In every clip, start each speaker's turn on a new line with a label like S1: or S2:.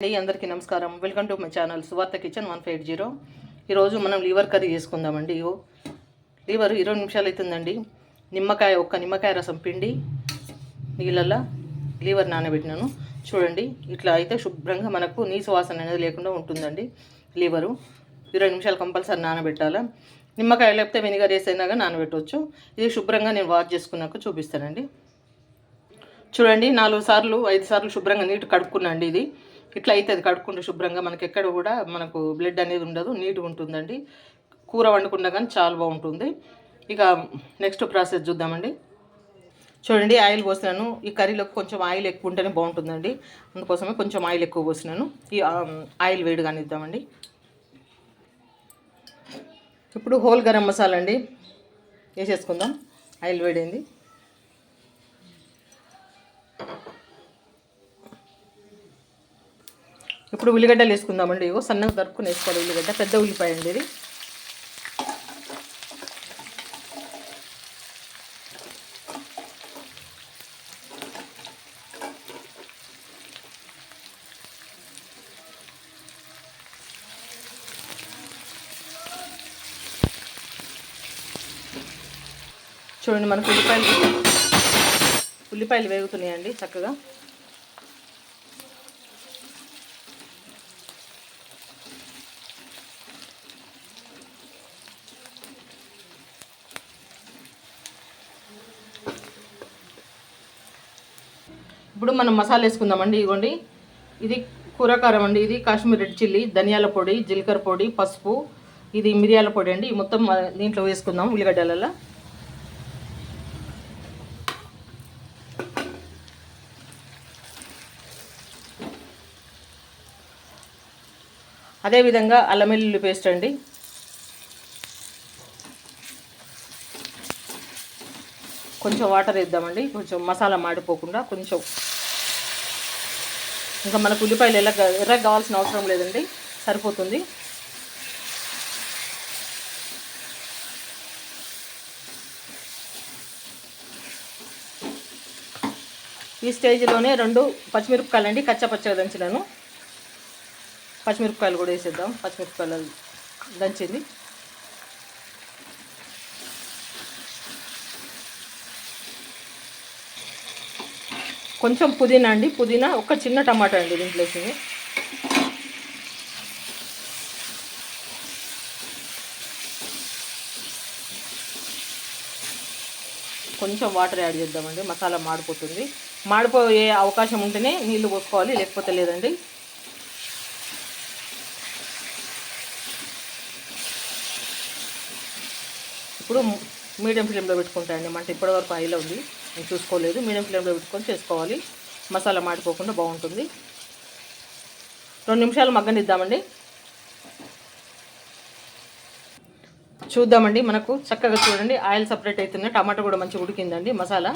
S1: అందరికీ నమస్కారం. Welcome to my channel సువార్త కిచెన్ 150. ఈరోజు మనం లివర్ కర్రీ చేసుకుందామండి. లివర్ 20 నిమిషాలు అవుతుందండి. ఒక్క నిమ్మకాయ రసం పిండి నీళ్ళల్లో లివర్ నానబెట్టినాను. చూడండి, ఇట్లా అయితే శుభ్రంగా మనకు నీసు వాసన అనేది లేకుండా ఉంటుందండి. లివరు 20 నిమిషాలు కంపల్సరీ నానబెట్టాలా. నిమ్మకాయ లేకపోతే వెనిగర్ వేసైనాగా నానబెట్టవచ్చు. ఇది శుభ్రంగా నేను వాష్ చేసుకున్నాక చూపిస్తానండి. చూడండి, 4 సార్లు 5 సార్లు శుభ్రంగా నీట్ కడుక్కున్నాండి. ఇది ఇట్లా అయితే అది కడుక్కుంటే శుభ్రంగా మనకి ఎక్కడ కూడా మనకు బ్లడ్ అనేది ఉండదు, నీట్గా ఉంటుందండి. కూర వండుకున్నా కానీ చాలా బాగుంటుంది. ఇక నెక్స్ట్ ప్రాసెస్ చూద్దామండి. చూడండి, ఆయిల్ పోసినాను. ఈ కర్రీలోకి కొంచెం ఆయిల్ ఎక్కువ ఉంటేనే బాగుంటుందండి. అందుకోసమే కొంచెం ఆయిల్ ఎక్కువ పోసినాను. ఈ ఆయిల్ వేడిగానే ఇద్దామండి. ఇప్పుడు హోల్ గరం మసాలా అండి వేసేసుకుందాం. ఆయిల్ వేడైంది. ఇప్పుడు ఉల్లిగడ్డలు వేసుకుందామండి. సన్నగా తరుక్కుని వేసుకోవాలి. ఉల్లిగడ్డ పెద్ద ఉల్లిపాయ అండి ఇది. చూడండి, మనకు ఉల్లిపాయలు వేగుతున్నాయండి చక్కగా. ఇప్పుడు మనం మసాలా వేసుకుందామండి. ఇదిగోండి, ఇది కూరకారం అండి. ఇది కాశ్మీర్ రెడ్ చిల్లీ, ధనియాల పొడి, జీలకర్ర పొడి, పసుపు, ఇది మిరియాల పొడి అండి. మొత్తం దీంట్లో వేసుకుందాం ఉల్లిగడ్డలలో. అదేవిధంగా అల్లం వెల్లుల్లి పేస్ట్ అండి. కొంచెం వాటర్ వేద్దామండి, కొంచెం మసాలా మాడిపోకుండా. కొంచెం ఇంకా మనకు ఉల్లిపాయలు ఎర్రగా కావాల్సిన అవసరం లేదండి, సరిపోతుంది. ఈ స్టేజ్లోనే 2 పచ్చిమిరపకాయలు అండి, కచ్చపచ్చగా దంచినాను. పచ్చిమిరపకాయలు కూడా వేసేద్దాం. పచ్చిమిరపకాయలు దంచింది. కొంచెం పుదీనా అండి, పుదీనా ఒక చిన్న టమాటా అండి దీంట్లో వేసింది. కొంచెం వాటర్ యాడ్ చేద్దామండి, మసాలా మాడిపోతుంది. మాడిపోయే అవకాశం ఉంటేనే నీళ్లు పోసుకోవాలి, లేకపోతే లేదండి. ఇప్పుడు మీడియం ఫ్లేమ్లో పెట్టుకుంటాయండి. మంట ఇప్పటివరకు హైలో ఉంది, నేను చూసుకోలేదు. మీడియం ఫ్లేమ్లో పెట్టుకొని చేసుకోవాలి, మసాలా మాడిపోకుండా బాగుంటుంది. 2 నిమిషాలు మగ్గనిద్దామండి. చూద్దామండి, మనకు చక్కగా చూడండి ఆయిల్ సపరేట్ అవుతుంది. టమాటా కూడా మంచిగా ఉడికిందండి. మసాలా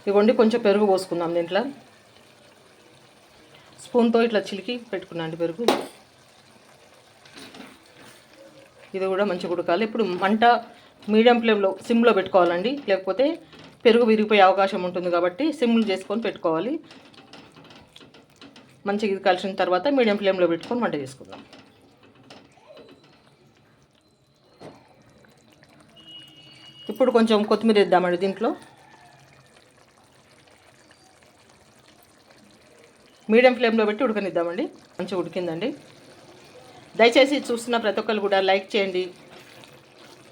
S1: ఇవ్వండి. కొంచెం పెరుగు పోసుకుందాం దీంట్లో. స్పూన్తో ఇట్లా చిలికి పెట్టుకున్నాండి పెరుగు. ఇది కూడా మంచిగా ఉడకాలి. ఇప్పుడు మంట మీడియం ఫ్లేమ్లో సిమ్లో పెట్టుకోవాలండి, లేకపోతే పెరుగు విరిగిపోయే అవకాశం ఉంటుంది. కాబట్టి సిమ్లు చేసుకొని పెట్టుకోవాలి. మంచిగా ఇది కలిసిన తర్వాత మీడియం ఫ్లేమ్లో పెట్టుకొని వంట చేసుకుందాం. ఇప్పుడు కొంచెం కొత్తిమీర వేద్దామండి దీంట్లో. మీడియం ఫ్లేమ్లో పెట్టి ఉడకనిద్దామండి. మంచిగా ఉడికిందండి. దయచేసి చూస్తున్న ప్రతి ఒక్కరు కూడా లైక్ చేయండి,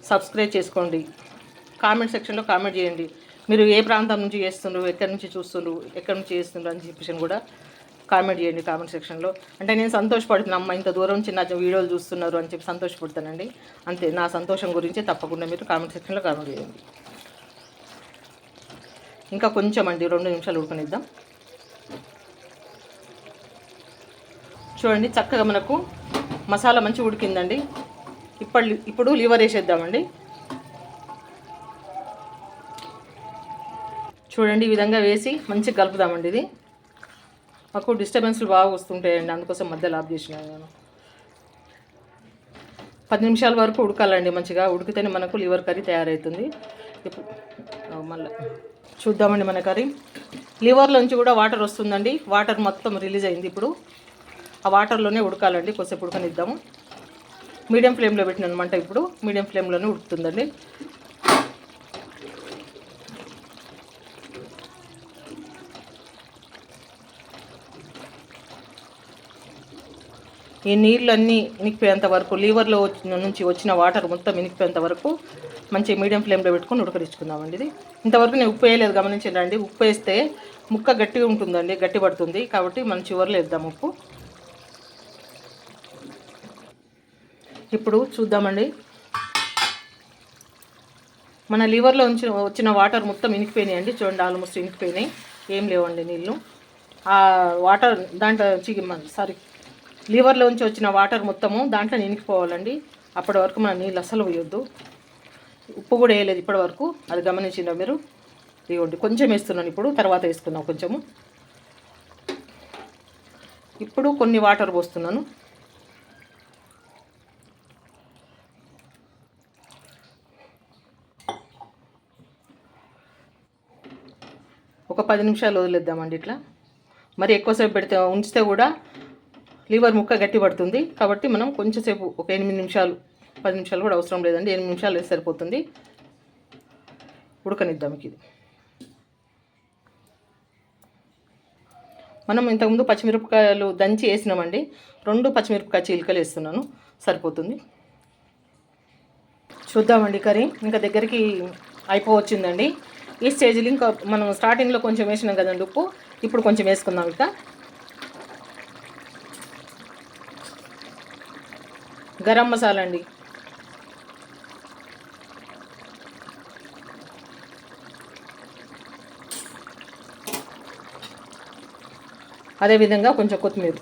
S1: సబ్స్క్రైబ్ చేసుకోండి. కామెంట్ సెక్షన్లో కామెంట్ చేయండి. మీరు ఏ ప్రాంతం నుంచి చేస్తున్నారు, ఎక్కడి నుంచి చూస్తున్నారు, ఎక్కడి నుంచి చేస్తున్నారు అని చెప్పేసి కూడా కామెంట్ చేయండి కామెంట్ సెక్షన్లో. అంటే నేను సంతోషపడుతున్నాను, అమ్మ ఇంత దూరం నుంచి నా వీడియోలు చూస్తున్నారు అని చెప్పి సంతోషపడతానండి. అంతే, నా సంతోషం గురించి తప్పకుండా మీరు కామెంట్ సెక్షన్లో కామెంట్ చేయండి. ఇంకా కొంచెం అండి, 2 నిమిషాలు ఉడకనిద్దాం. చూడండి, చక్కగా మనకు మసాలా మంచిగా ఉడికిందండి. ఇప్పుడు లివర్ వేసేద్దామండి. చూడండి, ఈ విధంగా వేసి మంచిగా కలుపుదామండి. ఇది మాకు డిస్టర్బెన్స్లు బాగా వస్తుంటాయండి, అందుకోసం మధ్యలో ఆఫ్ చేసినాను నేను. 10 నిమిషాల వరకు ఉడకాలండి. మంచిగా ఉడికితేనే మనకు లివర్ కర్రీ తయారవుతుంది. ఇప్పుడు మళ్ళీ చూద్దామండి మన కర్రీ. లివర్లోంచి కూడా వాటర్ వస్తుందండి. వాటర్ మొత్తం రిలీజ్ అయింది. ఇప్పుడు ఆ వాటర్లోనే ఉడకాలండి. కొద్దిసేపు ఉడకనిద్దాము. మీడియం ఫ్లేమ్లో పెట్టిన అనమాట. ఇప్పుడు మీడియం ఫ్లేమ్లోనే ఉడుకుతుందండి. ఈ నీళ్ళు అన్నీ ఇనికిపోయేంత వరకు, లివర్లో నుంచి వచ్చిన వాటర్ మొత్తం ఇనికిపోయేంత వరకు మంచి మీడియం ఫ్లేమ్లో పెట్టుకొని ఉడకరించుకుందామండి. ఇది ఇంతవరకు నేను ఉప్పు వేయలేదు, గమనించండి. ఉప్పు వేస్తే ముక్క గట్టిగా ఉంటుందండి, గట్టి పడుతుంది. కాబట్టి మనం చివరిలో వేద్దాం ఉప్పు. ఇప్పుడు చూద్దామండి. మన లివర్లో వచ్చిన వాటర్ మొత్తం ఇనికిపోయినాయండి. చూడండి, ఆల్మోస్ట్ ఇనికిపోయినాయి. ఏం లేవండి నీళ్ళు. ఆ వాటర్ దాంట్లో లివర్లోంచి వచ్చిన వాటర్ మొత్తము దాంట్లో ఇనికిపోవాలండి. అప్పటి వరకు మన నీళ్ళు అసలు వేయొద్దు. ఉప్పు కూడా వేయలేదు ఇప్పటి వరకు, అది గమనించిందా మీరు? ఇవ్వండి, కొంచెం వేస్తున్నాను. ఇప్పుడు తర్వాత వేసుకున్నాం కొంచెము. ఇప్పుడు కొన్ని వాటర్ పోస్తున్నాను. ఒక 10 నిమిషాలు వదిలేద్దామండి. ఇట్లా మరి ఎక్కువసేపు ఉంచితే కూడా లివర్ ముక్క గట్టి పడుతుంది. కాబట్టి మనం కొంచెంసేపు, ఒక 8 నిమిషాలు, 10 నిమిషాలు కూడా అవసరం లేదండి. 8 నిమిషాలు వేసి సరిపోతుంది. ఉడకనిద్దాం. ఇది మనం ఇంతకుముందు పచ్చిమిరపకాయలు దంచి వేసినామండి. 2 పచ్చిమిరపకాయ చీలికలు వేస్తున్నాను, సరిపోతుంది. చూద్దామండి. కర్రీ ఇంకా దగ్గరికి అయిపోవచ్చిందండి. ఈ స్టేజ్లో ఇంకా మనం స్టార్టింగ్లో కొంచెం వేసినాం కదండి ఉప్పు, ఇప్పుడు కొంచెం వేసుకుందాం. ఇక గరం మసాలా అండి. అదేవిధంగా కొంచెం కొత్తిమీర.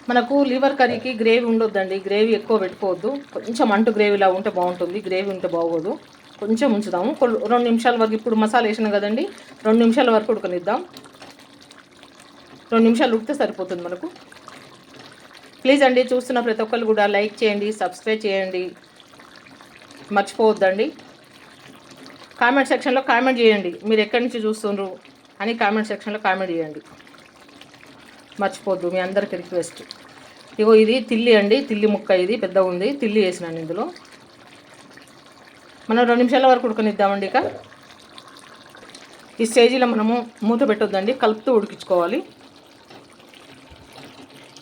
S1: మనకు లివర్ కర్రీకి గ్రేవీ ఉండొద్దండి. గ్రేవీ ఎక్కువ పెట్టుకోవద్దు. కొంచెం అంటు గ్రేవీలా ఉంటే బాగుంటుంది. గ్రేవీ ఉంటే బాగోదు. కొంచెం ఉంచుదాము. 2 నిమిషాల వరకు. ఇప్పుడు మసాలా వేసినాం కదండి, 2 నిమిషాల వరకు ఉడకనిద్దాం. 2 నిమిషాలు ఉడికితే సరిపోతుంది మనకు. ప్లీజ్ అండి, చూస్తున్న ప్రతి ఒక్కరు కూడా లైక్ చేయండి, సబ్స్క్రైబ్ చేయండి, మర్చిపోవద్దండి. కామెంట్ సెక్షన్లో కామెంట్ చేయండి, మీరు ఎక్కడి నుంచి చూస్తుండ్రు అని కామెంట్ సెక్షన్లో కామెంట్ చేయండి, మర్చిపోవద్దు. మీ అందరికీ రిక్వెస్ట్. ఇగో ఇది తిల్లి అండి, తిల్లి ముక్క. ఇది పెద్ద ఉంది. తిల్లి వేసినాను ఇందులో. మనం 2 నిమిషాల వరకు ఉడకనిద్దామండి. ఇక ఈ స్టేజీలో మనము మూత పెట్టొద్దండి, కలుపుతూ ఉడికించుకోవాలి.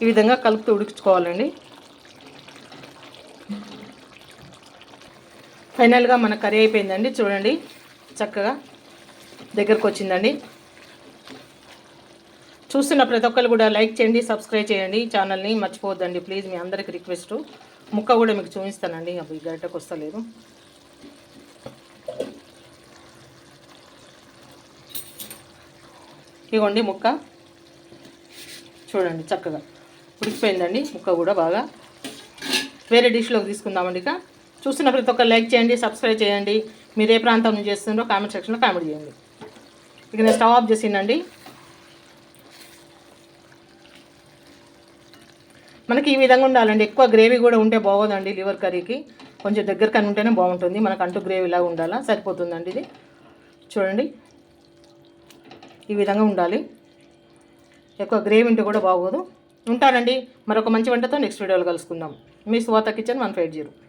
S1: ఈ విధంగా కలుపుతూ ఉడికించుకోవాలండి. ఫైనల్గా మన కర్రీ అయిపోయిందండి. చూడండి, చక్కగా దగ్గరకు వచ్చిందండి. చూస్తున్న ప్రతి ఒక్కరు కూడా లైక్ చేయండి, సబ్స్క్రైబ్ చేయండి ఛానల్ని, మర్చిపోవద్దండి ప్లీజ్. మీ అందరికీ రిక్వెస్ట్. ముక్క కూడా మీకు చూపిస్తానండి. అప్పుడు ఈ గరిటకు వస్తలేదు. ఇగోండి ముక్క, చూడండి చక్కగా ఉడికిపోయిందండి. ముక్క కూడా బాగా. వేరే డిష్లోకి తీసుకుందామండి. ఇక చూస్తున్న ప్రతి ఒక్కరు లైక్ చేయండి, సబ్స్క్రైబ్ చేయండి. మీరు ఏ ప్రాంతం నుంచి చేస్తుందో కామెంట్ సెక్షన్లో కామెంట్ చేయండి. ఇక నేను స్టవ్ ఆఫ్ చేసిందండి. మనకి ఈ విధంగా ఉండాలండి. ఎక్కువ గ్రేవీ కూడా ఉంటే బాగోదండి లివర్ కర్రీకి. కొంచెం దగ్గర కని ఉంటేనే బాగుంటుంది. మనకు అంటూ గ్రేవీలాగా ఉండాలా, సరిపోతుందండి. ఇది చూడండి, ఈ విధంగా ఉండాలి. ఎక్కువ గ్రేవీ ఉంటే కూడా బాగోదు. ఉంటానండి. మరొక మంచి వంటతో నెక్స్ట్ వీడియోలో కలుసుకుందాం. మీ సువాత కిచెన్ 150.